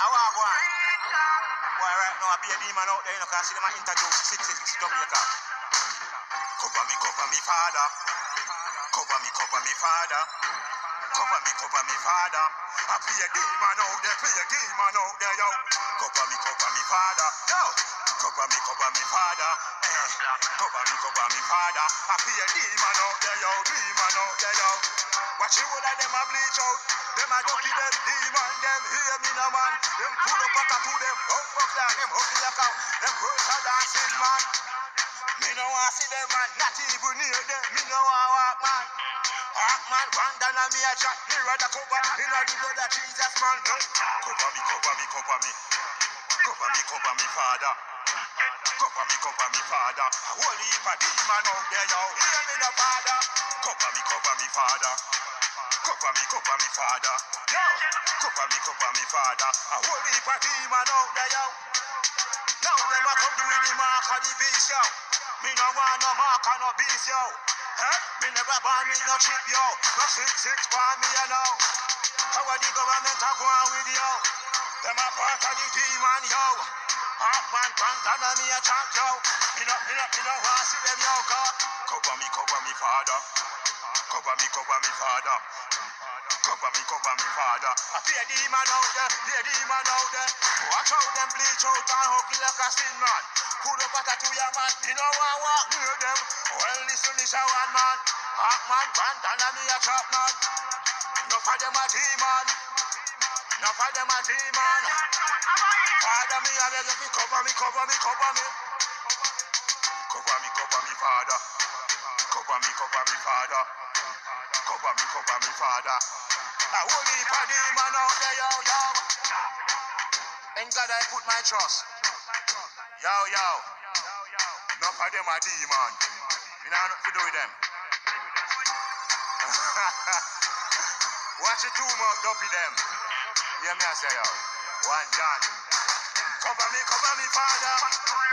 I walk one. Boy, right now, I be a demon out there, you know, because I see them introduce 66 Jamaica. Cover me, father. Cover me, father. Cover me, father. I be a demon out there, yo. Cover me, father. Yo. Cover me, father. Cover me, father. I be a demon out there, yo. Watch you all of them a bleach out. Them a ducky them, demon them, hear me no man. Them pull up a to them, up like them, up the account. Them girls are dancing, man. Me no want see them, man. Not even near them. Me no want walk, man. Walk, man, one down on me a chat. Me rather cover in a the blood of Jesus, man. Cover me. Cover me, father. Cover me, father. A whole heap of demon out there, yo. Hear me no father. Cover me, father. Cover me, father. Yo. Cover me, father. A whole heap of demon out there, yo. Now them a come to the mark of the beast, yo. Me no want no mark of no beast, yo. Hey? Me never born with no chip, yo. No 6 for me, you know. How are the government a go on with you? Them a part of the demon, yo. Half man, down on me a chat, yo. Me no want see them, yo. Cover me, father. Cover me, father. Cover me, father. I be a demon out there. Watch out them bleach out and hug like a sin man. Pull up at a to your man, you know I walk near them. Well, listen, this a one man. Half man, down on me a chop man. Enough of them a demon. Father, me, I beg you, cover me. Cover me, father. Cover me, father. Cover me, father. I won't leave a demon out there, yo. In God I put my trust. Yo. Enough of them a demon. You know what to do with them. Watch it too much, dopey them. Hear me I say, yo. One done. Cover me, father.